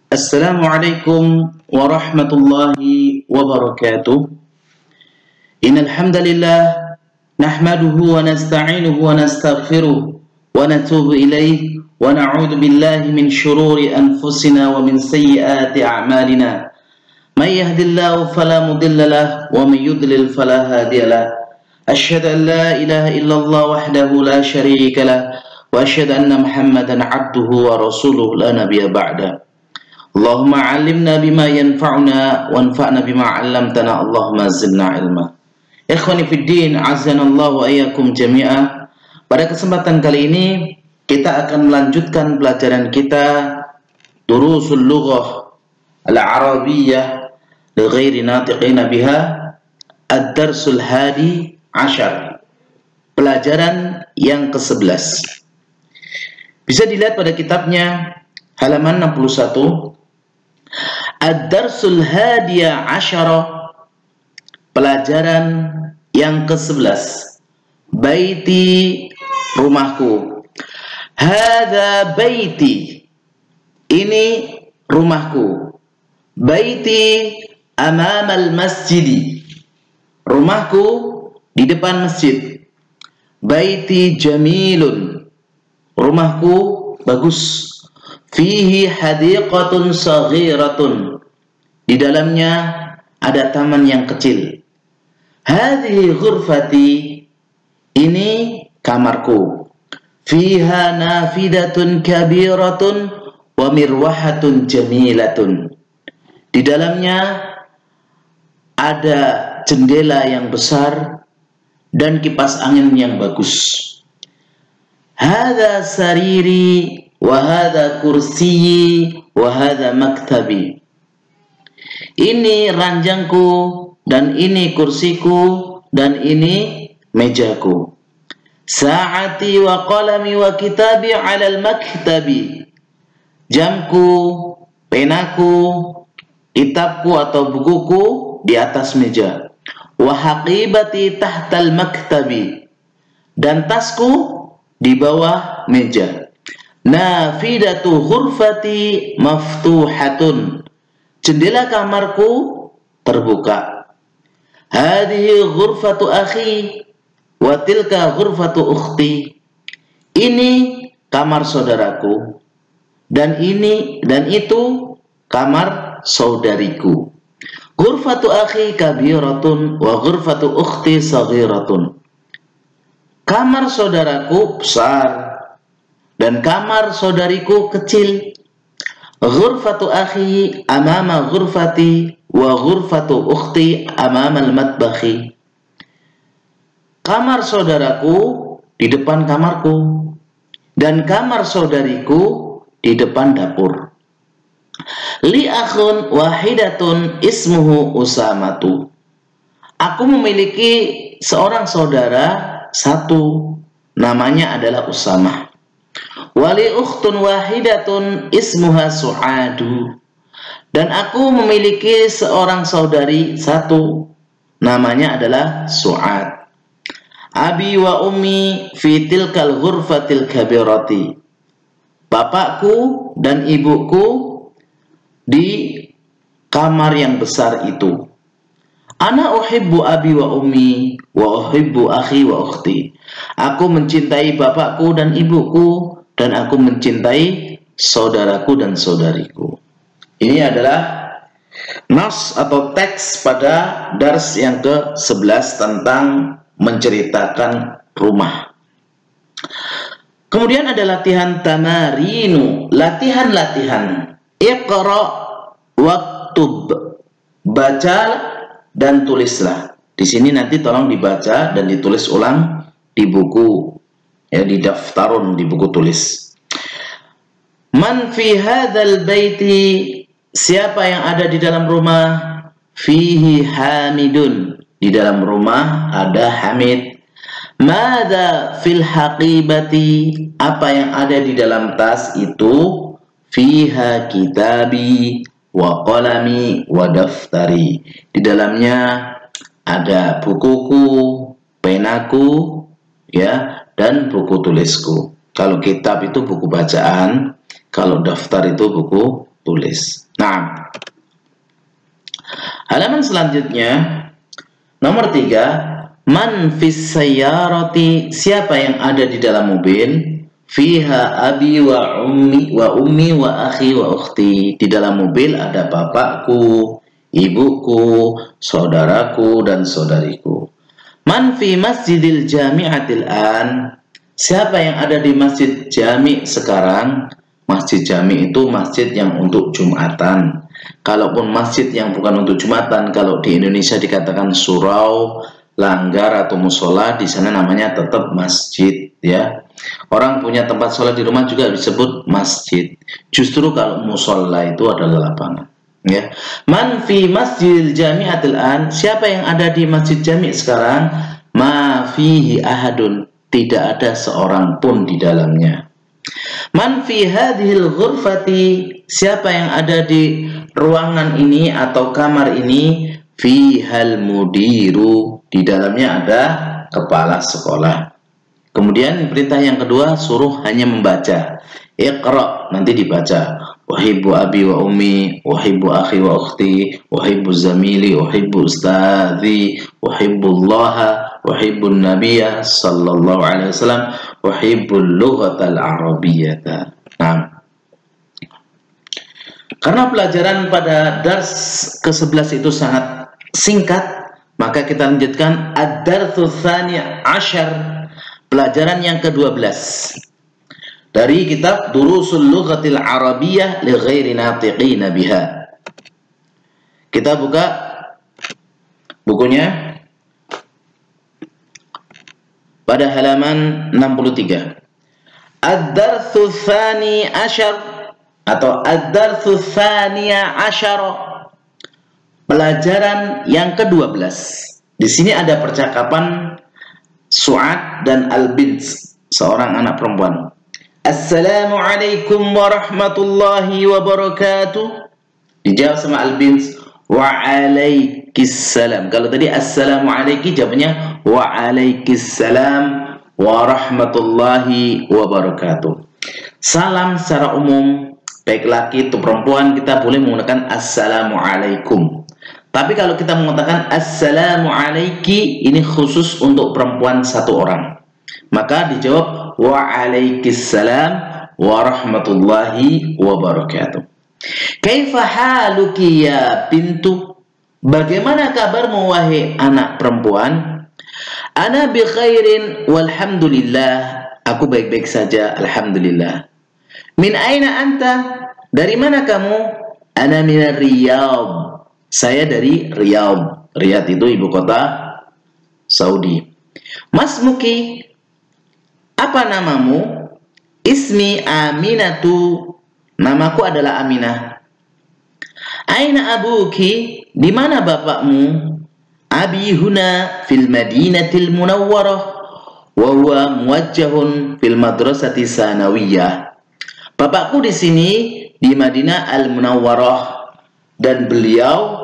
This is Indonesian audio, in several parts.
Assalamualaikum warahmatullahi wabarakatuh. Innal hamdalillah nahmaduhu wa nasta'inuhu wa nastaghfiruh wa natubu ilayh wa na'udzu billahi min shururi anfusina wa min sayyiati a'malina. May yahdihillahu fala mudilla lahu wa may yudlil fala hadiya lahu. Asyhadu an la ilaha illallah wahdahu la syarika lahu wa asyhadu anna Muhammadan 'abduhu wa rasuluhu la nabiyya ba'da. Allahumma 'allimna bima yanfa'una wanfa'na bima 'allamtana. Allahumma zidna ilma. Ikhwani fid din, azanallahu wa iyyakum jami'a. Pada kesempatan kali ini kita akan melanjutkan pelajaran kita Durusul Lughah Al-Arabiyyah li ghairi natiqina biha, Ad-Darsul Hadi Ashar, pelajaran yang ke-11. Bisa dilihat pada kitabnya halaman 61. Ad-Darsul Hadiya Asyara, pelajaran yang ke-11. Baiti, rumahku. Hadza baiti, ini rumahku. Baiti amamal masjidi, rumahku di depan masjid. Baiti jamilun, rumahku bagus. Fihi hadiqatun saghiratun, di dalamnya ada taman yang kecil. Hadhihi ghurfati, ini kamarku. Fiha nafidatun kabiratun wa mirwahatun jamilatun, di dalamnya ada jendela yang besar dan kipas angin yang bagus. Hadza sariri wa hadza kursiyi wa hadza maktabi, ini ranjangku dan ini kursiku dan ini mejaku. Sa'ati wa qalami wa kitabi 'alal maktabi, jamku, penaku, kitabku atau bukuku di atas meja. Wa haqibati tahtal maktabi, dan tasku di bawah meja. Nafidatu ghurfati maftuhatun, jendela kamarku terbuka. Hadhihi ghurfatu akhi wa tilka ghurfatu ukhti, ini kamar saudaraku dan ini dan itu kamar saudariku. Ghurfatu akhi kabiratun wa ghurfatu ukhti saghiratun, kamar saudaraku besar dan kamar saudariku kecil. Ghurfatu akhi amama ghurfati wa ghurfatu ukhti amama al-matbakhi, kamar saudaraku di depan kamarku dan kamar saudariku di depan dapur. Li akhun wahidatun ismuhu Usamatu, aku memiliki seorang saudara satu, namanya adalah Usamah. Wali ukhtun wahidatun ismuha Su'adu, dan aku memiliki seorang saudari satu, namanya adalah Su'ad. Abi wa ummi fi tilkal ghurfatil kabirati, bapakku dan ibuku di kamar yang besar itu. Ana uhibbu abi wa ummi wa uhibbu akhi wa ukhti, aku mencintai bapakku dan ibuku dan aku mencintai saudaraku dan saudariku. Ini adalah nas atau teks pada dars yang ke-11 tentang menceritakan rumah. Kemudian ada latihan tamarinu, latihan-latihan. Iqra waktub, baca dan tulislah. Di sini nanti tolong dibaca dan ditulis ulang di buku, ya, di daftarun, di buku tulis. Man fi hadzal baiti, siapa yang ada di dalam rumah? Fihi hamidun, di dalam rumah ada Hamid. Mada fil haqibati, apa yang ada di dalam tas itu? Fiha kitabi wa qalami wa daftari, di dalamnya ada bukuku, penaku, ya, dan buku tulisku. Kalau kitab itu buku bacaan, kalau daftar itu buku tulis. Nah, halaman selanjutnya nomor 3, man fis sayyarati, siapa yang ada di dalam mobil, fiha abi wa ummi wa akhi wa ukhti, di dalam mobil ada bapakku, ibuku, saudaraku dan saudariku. Man fi masjidil jami'atil an, siapa yang ada di masjid jami sekarang. Masjid jami itu masjid yang untuk Jumatan. Kalaupun masjid yang bukan untuk Jumatan, kalau di Indonesia dikatakan surau, langgar atau musola, di sana namanya tetap masjid, ya. Orang punya tempat sholat di rumah juga disebut masjid. Justru kalau musola itu adalah lapangan, ya. Man fi masjidil jami'atil an, siapa yang ada di masjid jami sekarang, ma fihi ahadun, tidak ada seorang pun di dalamnya. Man fi hadhil ghurfati, siapa yang ada di ruangan ini atau kamar ini, fihal mudiru, di dalamnya ada kepala sekolah. Kemudian perintah yang kedua, suruh hanya membaca. Iqra, nanti dibaca. Uhibbu abi wa ummi, uhibbu akhi wa ukhti, uhibbu zamili, uhibbu ustadhi, uhibbullaha, uhibbu nabiyya sallallahu alaihi wasallam, uhibbu lughatal arabiyyata. Nah, karena pelajaran pada dars ke-11 itu sangat singkat, maka kita lanjutkan ad-darsu tsani asyar, pelajaran yang ke-12 dari kitab Durusul Lughatil Arabiyyah li ghairi natiqina biha. Kita buka bukunya pada halaman 63. Ad-darsu tsani asyar atau ad-darsu tsaniya asyara, pelajaran yang ke-12. Di sini ada percakapan Su'ad dan Al-Bint, seorang anak perempuan. Assalamualaikum warahmatullahi wabarakatuh. Dijawab sama Al-Bint, wa'alaikissalam. Kalau tadi assalamualaikum, jawabannya wa'alaikissalam warahmatullahi wabarakatuh. Salam secara umum, baik laki atau perempuan, kita boleh menggunakan assalamualaikum. Tapi kalau kita mengatakan assalamualaikum, ini khusus untuk perempuan satu orang, maka dijawab wa'alaikissalam warahmatullahi wabarakatuh. Kaifa haluki ya bintu, bagaimana kabarmu wahai anak perempuan? Ana bi khairin walhamdulillah, aku baik-baik saja alhamdulillah. Min aina anta, dari mana kamu? Ana minar Riyadh, saya dari Riyadh. Riyadh itu ibu kota Saudi. Masmuki, apa namamu? Ismi Aminatu, namaku adalah Aminah. Aina abuki, di mana bapakmu? Abi huna fil Madinatil Munawwarah wa huwa muwajjahun fil madrasati sanawiyah. Bapakku di sini di Madinah Al-Munawwarah, dan beliau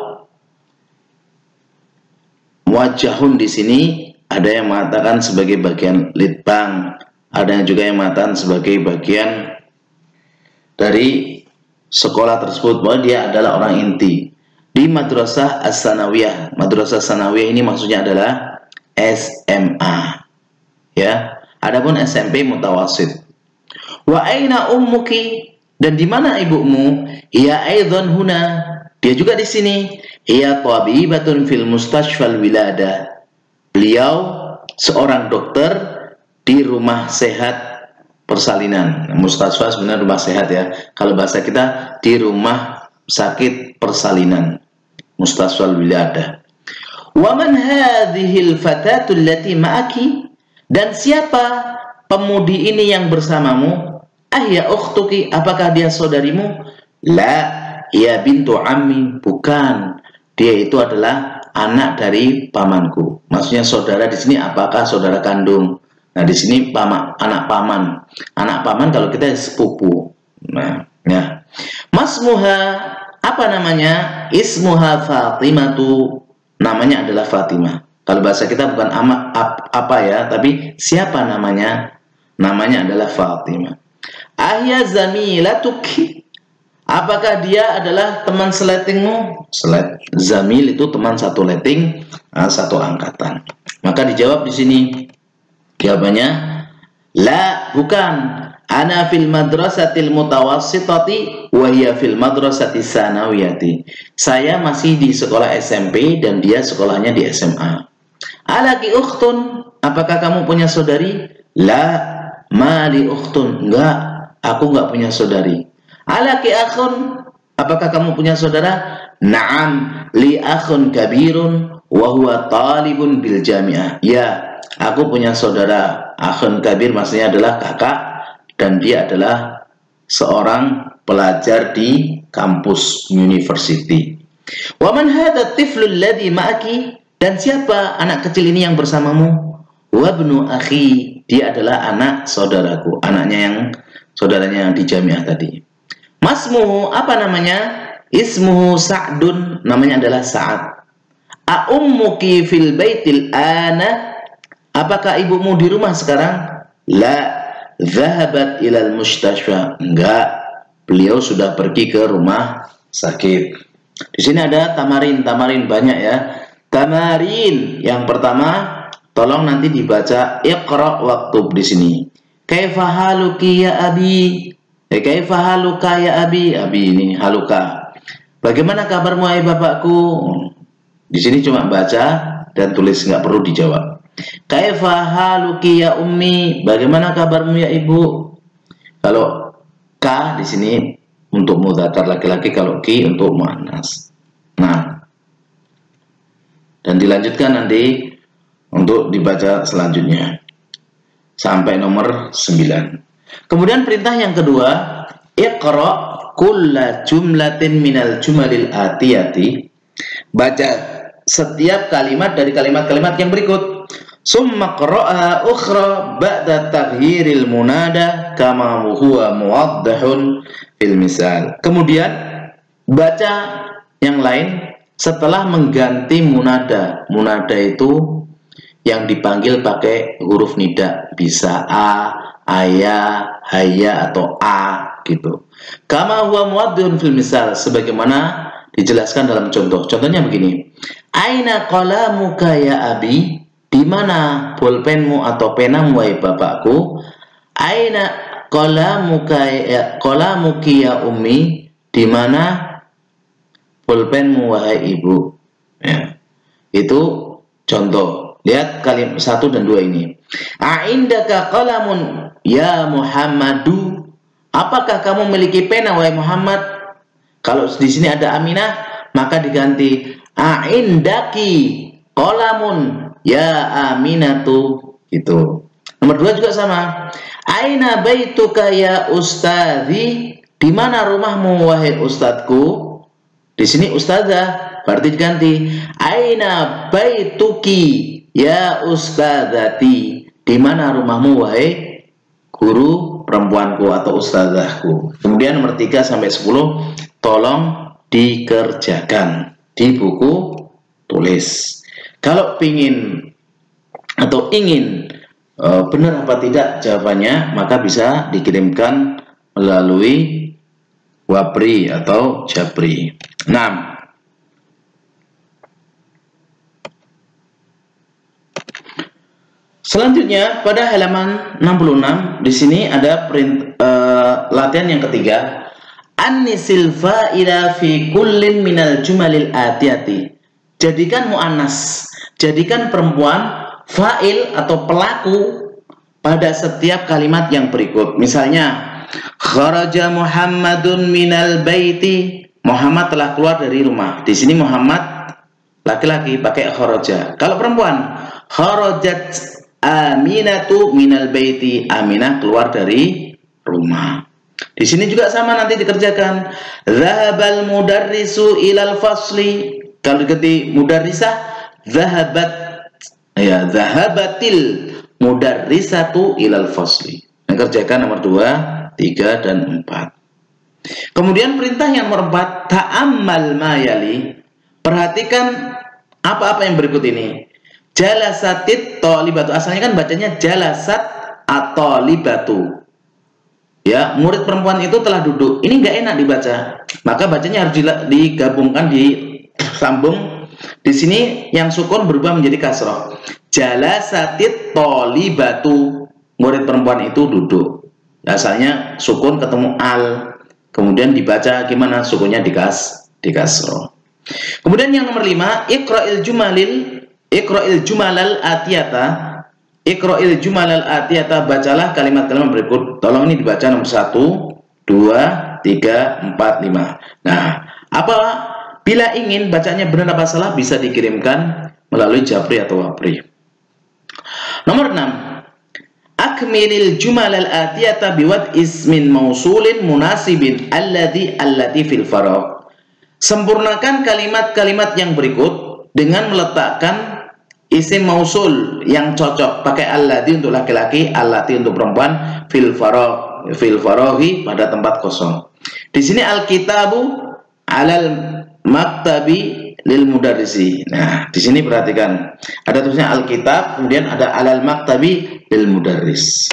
muwajjahun di sini ada yang mengatakan sebagai bagian litbang, ada yang juga yang mengatakan sebagai bagian dari sekolah tersebut, bahwa dia adalah orang inti di Madrasah As-Sanawiyah. Madrasah Sanawiyah ini maksudnya adalah SMA, ya. Adapun SMP mutawasid. Wa aina ummuki, dan di mana ibumu? Ia aidan huna, dia juga di sini. Ia tabibatun fil mustashfal wiladah, beliau seorang dokter di rumah sehat persalinan. Mustashfa sebenarnya rumah sehat, ya. Kalau bahasa kita di rumah sakit persalinan, mustashfal wiladah. Wa man hadhil fatatu allati ma'aki, dan siapa pemudi ini yang bersamamu? Ahya ukhtuki, apakah dia saudarimu? La, ya bintu ammi, bukan, dia itu adalah anak dari pamanku. Maksudnya saudara di sini apakah saudara kandung? Nah, di sini anak paman. Anak paman kalau kita sepupu. Nah, ya. Masmuha, apa namanya? Ismuha Fatimatu, namanya adalah Fatimah. Kalau bahasa kita bukan apa ya, tapi siapa namanya? Namanya adalah Fatimah. Ahya zamilatuki, Apakah dia adalah teman seletingmu? Zamil itu teman satu letting, satu angkatan. Maka dijawab di sini. Jawabannya, la, bukan. Ana fil madrasatil mutawassitati wa hiya fil madrasati sanawiyati. Saya masih di sekolah SMP dan dia sekolahnya di SMA. Alaki ukhtun, apakah kamu punya saudari? La, mali ukhtun. Enggak, aku enggak punya saudari. Alaki akhun, apakah kamu punya saudara? Naam, li akhun kabirun wa huwa talibun bil jami'ah. Ya, aku punya saudara. Akhun kabir maksudnya adalah kakak dan dia adalah seorang pelajar di kampus university. Wa man hadha tiflu alladhi ma'aki, dan siapa anak kecil ini yang bersamamu? Wa ibnu akhi, dia adalah anak saudaraku, saudaranya yang di jamiah tadi. Masmuhu, apa namanya? Ismuhu Sa'dun, namanya adalah Sa'ad. A ummuki fil baitil ana, apakah ibumu di rumah sekarang? La, zahabat ilal mustashfa. Enggak, beliau sudah pergi ke rumah sakit. Di sini ada tamarin banyak ya. Tamarin yang pertama, tolong nanti dibaca iqra waktub di sini. Kaifa haluki ya abi? Kaifa haluka ya abi? Abi ini haluka. Bagaimana kabarmu hai bapakku? Di sini cuma baca dan tulis, nggak perlu dijawab. Kaifa haluki ya ummi? Bagaimana kabarmu ya ibu? Kalau ka di sini untuk mudzakkar laki-laki, kalau ki untuk muannas. Nah, dan dilanjutkan nanti untuk dibaca selanjutnya sampai nomor 9. Kemudian perintah yang kedua, iqra kulla jumlatin minal jumalil atiyati. Baca setiap kalimat dari kalimat-kalimat yang berikut. Summa qra'aha ukhra ba'da taghyiril munada kama huwa muwaddahun fil misal. Kemudian baca yang lain setelah mengganti munada. Munada itu yang dipanggil pakai huruf nida, bisa a, ayah, haya, atau a gitu. Kama huwa muwaddahun fil misal, sebagaimana dijelaskan dalam contoh. Contohnya begini. Aina qalamuka ya abi? Di mana pulpenmu atau penamu wahai bapakku? Aina qalamuki ya ummi? Di mana pulpenmu wahai ibu? Ya. Itu contoh. Lihat kalimat 1 dan 2 ini. A'indaka qalamun ya Muhammadu? Apakah kamu memiliki pena wahai Muhammad? Kalau di sini ada Aminah, maka diganti a'indaki qalamun ya Aminatu, gitu. Nomor 2 juga sama. Aina baituka ya ustadzi? Di mana rumahmu wahai ustadku? Di sini ustadzah, berarti diganti aina baituki ya ustadzati? Di mana rumahmu wahai guru perempuanku atau ustadzahku? Kemudian nomor 3 sampai 10 tolong dikerjakan di buku tulis. Kalau ingin benar apa tidak jawabannya, maka bisa dikirimkan melalui Wabri atau Jabri. 6. Selanjutnya pada halaman 66 di sini ada latihan yang ketiga. Annisil fa'ila fi kullin minal jumalil atiyati. Jadikan mu'annas, jadikan perempuan fa'il atau pelaku pada setiap kalimat yang berikut. Misalnya, kharaja Muhammadun minal baiti. Muhammad telah keluar dari rumah. Di sini Muhammad laki-laki pakai kharaja. Kalau perempuan, kharajat Aminatu minal baiti. Aminah keluar dari rumah. Di sini juga sama, nanti dikerjakan. Zahabal mudarrisu ilal fasli. Kalau diganti mudarrisah, zahabatil mudarrisatu ilal fasli. Kerjakan nomor 2, 3, dan 4. Kemudian perintah yang nomor 4, ta'ammal ma yali. Perhatikan apa-apa yang berikut ini. Jalasatit tolibatu. Asalnya kan bacanya jalasat atau libatu. Ya, murid perempuan itu telah duduk. Ini nggak enak dibaca. Maka bacanya harus digabungkan, disambung. Di sini yang sukun berubah menjadi kasroh. Jalasatit tolibatu. Murid perempuan itu duduk. Asalnya sukun ketemu al. Kemudian dibaca gimana? Sukunnya dikasroh. Kemudian yang nomor 5, iqra'il jumalal atiyata. Iqra'il jumalal atiyata, bacalah kalimat-kalimat berikut. Tolong ini dibaca nomor 1, 2, 3, 4, 5. Nah, bila ingin bacanya benar apa salah bisa dikirimkan melalui Japri atau Wapri. Nomor 6, akmilil jumalal atiyata biwad ismin mausulin munasibin allati fil faragh. Sempurnakan kalimat-kalimat yang berikut dengan meletakkan isim mausul yang cocok, pakai allati untuk laki-laki, allati untuk perempuan, fil faraghi pada tempat kosong. Di sini alkitabu alal maktabi lil mudarrisi. Nah, di sini perhatikan. Ada tulisnya alkitab, kemudian ada alal maktabi lil mudarris.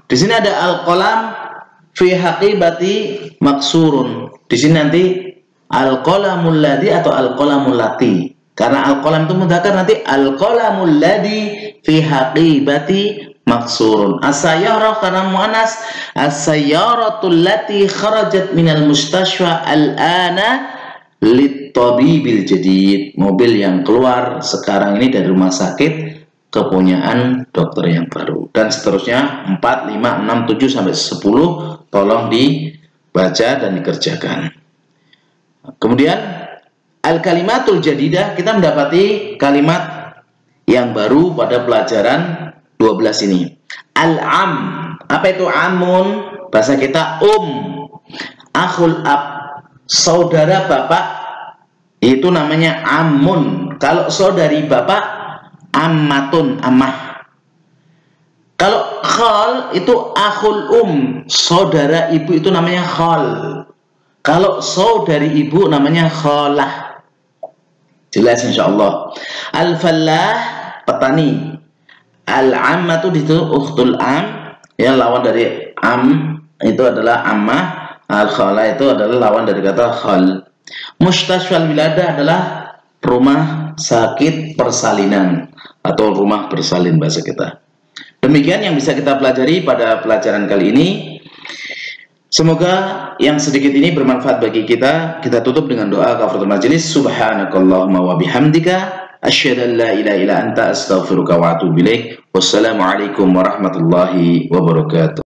Di sini ada al-qalam fi haqibati maksurun. Di sini nanti al-qalamul ladzi atau al-qalamul lati. Karena al-qalam itu mudzakkar, nanti al-qalamul ladzi fi haqibati maksurun. As-sayyarah karena muannas, as-sayyaratul lati kharajat minal mustashfa al-ana lit-tabibil jadid. Mobil yang keluar sekarang ini dari rumah sakit kepunyaan dokter yang baru, dan seterusnya 4, 5, 6, 7 sampai 10 tolong dibaca dan dikerjakan. Kemudian al-kalimatul jadidah, kita mendapati kalimat yang baru pada pelajaran 12 ini. Al-am, apa itu amun? Bahasa kita akhul ab, saudara bapak, itu namanya amun. Kalau saudari bapak, ammatun, ammah. Kalau khal itu akhul saudara ibu itu namanya khal. Kalau saudari ibu namanya khalah. Jelas insyaallah. Al-fallah, petani. Al-ammatu itu ukhtul am, ya, lawan dari am itu adalah ammah. Al-khalah itu adalah lawan dari kata khal. Mustashfal wilada adalah rumah sakit persalinan atau rumah bersalin bahasa kita. Demikian yang bisa kita pelajari pada pelajaran kali ini. Semoga yang sedikit ini bermanfaat bagi kita. Kita tutup dengan doa kafaratul majelis. Subhanakallahumma wa bihamdika asyhadu an la ilaha illa anta astaghfiruka wa atubu ilaik. Wassalamualaikum warahmatullahi wabarakatuh.